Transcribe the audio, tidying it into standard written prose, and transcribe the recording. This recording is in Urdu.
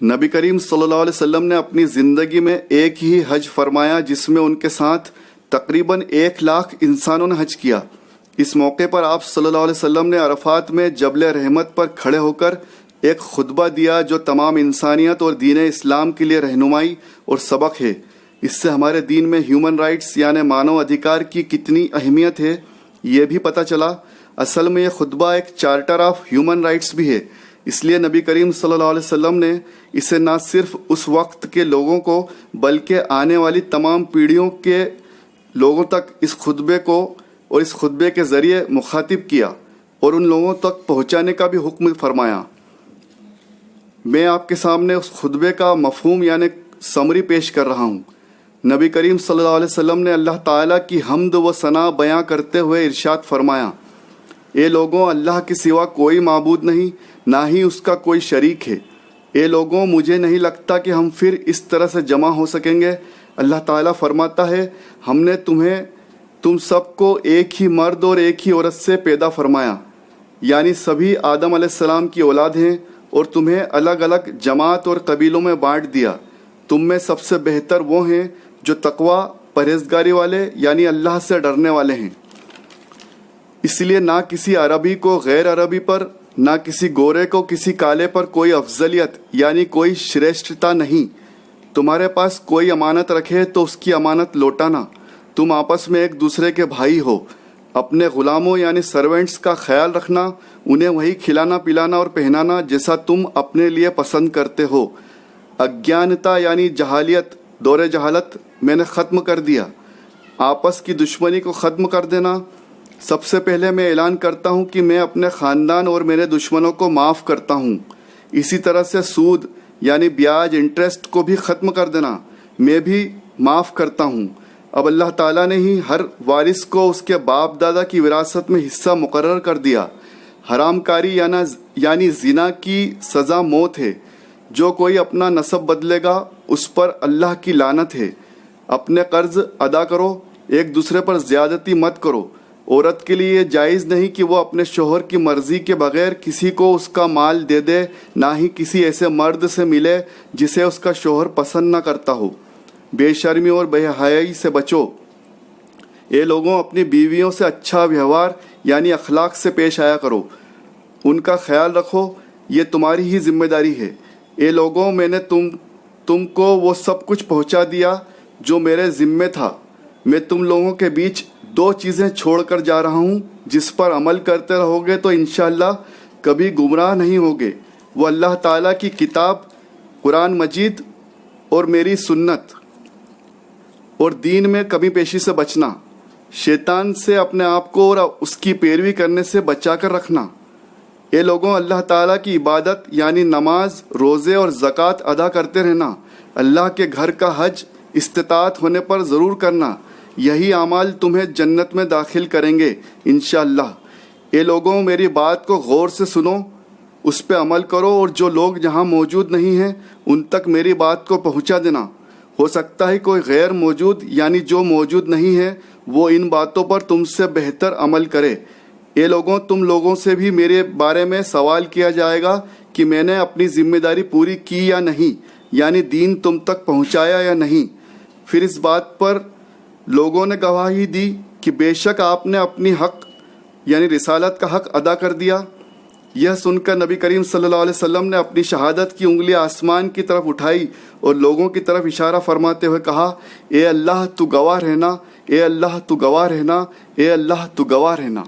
نبی کریم صلی اللہ علیہ وسلم نے اپنی زندگی میں ایک ہی حج فرمایا جس میں ان کے ساتھ تقریباً 1,00,000 انسانوں نے حج کیا۔ اس موقع پر آپ صلی اللہ علیہ وسلم نے عرفات میں جبل رحمت پر کھڑے ہو کر ایک خطبہ دیا جو تمام انسانیت اور دین اسلام کے لیے رہنمائی اور سبق ہے۔ اس سے ہمارے دین میں ہیومن رائٹس یعنی مانو ادھیکار کی کتنی اہمیت ہے یہ بھی پتہ چلا۔ اصل میں یہ خطبہ ایک چارٹر آف ہیومن رائٹس بھی ہے، اس لیے نبی کریم صلی اللہ علیہ وسلم نے اسے نہ صرف اس وقت کے لوگوں کو بلکہ آنے والی تمام پیڑھیوں کے لوگوں تک اس خطبے کو اور اس خطبے کے ذریعے مخاطب کیا اور ان لوگوں تک پہنچانے کا بھی حکم فرمایا۔ میں آپ کے سامنے اس خطبے کا مفہوم یعنی سمری پیش کر رہا ہوں۔ نبی کریم صلی اللہ علیہ وسلم نے اللہ تعالیٰ کی حمد و ثنا بیاں کرتے ہوئے ارشاد فرمایا، اے لوگوں، اللہ کے سوا کوئی معبود نہیں، نہ ہی اس کا کوئی شریک ہے۔ اے لوگوں، مجھے نہیں لگتا کہ ہم پھر اس طرح سے جمع ہو سکیں گے۔ اللہ تعالیٰ فرماتا ہے، ہم نے تم سب کو ایک ہی مرد اور ایک ہی عورت سے پیدا فرمایا، یعنی سبھی آدم علیہ السلام کی اولاد ہیں، اور تمہیں الگ الگ جماعت اور قبیلوں میں بانٹ دیا۔ تم میں سب سے بہتر وہ ہیں جو تقوی، پرہیزگاری والے یعنی اللہ سے ڈرنے والے ہیں۔ اس لیے نہ کسی عربی کو غیر عربی پر، نہ کسی گورے کو کسی کالے پر کوئی افضلیت یعنی کوئی شریشٹتا نہیں۔ تمہارے پاس کوئی امانت رکھے تو اس کی امانت لوٹانا۔ تم آپس میں ایک دوسرے کے بھائی ہو۔ اپنے غلاموں یعنی سرونٹس کا خیال رکھنا، انہیں وہی کھلانا پلانا اور پہنانا جیسا تم اپنے لیے پسند کرتے ہو۔ اگیانتا یعنی جہالیت، دور جہالت میں نے ختم کر دیا۔ آپس کی دشمنی کو ختم کر دینا۔ سب سے پہلے میں اعلان کرتا ہوں کہ میں اپنے خاندان اور میرے دشمنوں کو معاف کرتا ہوں۔ اسی طرح سے سود یعنی بیاج، انٹرسٹ کو بھی ختم کر دینا، میں بھی معاف کرتا ہوں۔ اب اللہ تعالیٰ نے ہی ہر وارث کو اس کے باپ دادا کی وراثت میں حصہ مقرر کر دیا۔ حرام کاری یعنی زنا کی سزا موت ہے۔ جو کوئی اپنا نسب بدلے گا اس پر اللہ کی لعنت ہے۔ اپنے قرض ادا کرو، ایک دوسرے پر زیادتی مت کرو۔ عورت کے لیے یہ جائز نہیں کہ وہ اپنے شوہر کی مرضی کے بغیر کسی کو اس کا مال دے دے، نہ ہی کسی ایسے مرد سے ملے جسے اس کا شوہر پسند نہ کرتا ہو۔ بے شرمی اور بے حیائی سے بچو۔ اے لوگوں، اپنی بیویوں سے اچھا ویوہار یعنی اخلاق سے پیش آیا کرو، ان کا خیال رکھو، یہ تمہاری ہی ذمہ داری ہے۔ اے لوگوں، میں نے تم کو وہ سب کچھ پہنچا دیا جو میرے ذمے تھا۔ میں تم لوگوں کے بیچ 2 چیزیں چھوڑ کر جا رہا ہوں، جس پر عمل کرتے رہو گے تو انشاءاللہ کبھی گمراہ نہیں ہوگے۔ وہ اللہ تعالیٰ کی کتاب قرآن مجید اور میری سنت، اور دین میں کمی پیشی سے بچنا، شیطان سے اپنے آپ کو اور اس کی پیروی کرنے سے بچا کر رکھنا۔ اے لوگوں، اللہ تعالیٰ کی عبادت یعنی نماز، روزے اور زکوٰۃ ادا کرتے رہنا۔ اللہ کے گھر کا حج استطاعت ہونے پر ضرور کرنا، یہی اعمال تمہیں جنت میں داخل کریں گے انشاءاللہ۔ اے لوگوں، میری بات کو غور سے سنو، اس پہ عمل کرو، اور جو لوگ جہاں موجود نہیں ہیں ان تک میری بات کو پہنچا دینا۔ ہو سکتا ہے کوئی غیر موجود یعنی جو موجود نہیں ہے وہ ان باتوں پر تم سے بہتر عمل کرے۔ اے لوگوں، تم لوگوں سے بھی میرے بارے میں سوال کیا جائے گا کہ میں نے اپنی ذمہ داری پوری کی یا نہیں، یعنی دین تم تک پہنچایا یا نہیں۔ پھر اس بات پر لوگوں نے گواہی دی کہ بے شک آپ نے اپنی حق یعنی رسالت کا حق ادا کر دیا۔ یہ سن کر نبی کریم صلی اللہ علیہ وسلم نے اپنی شہادت کی انگلی آسمان کی طرف اٹھائی اور لوگوں کی طرف اشارہ فرماتے ہوئے کہا، اے اللہ تو گواہ رہنا، اے اللہ تو گواہ رہنا، اے اللہ تو گواہ رہنا۔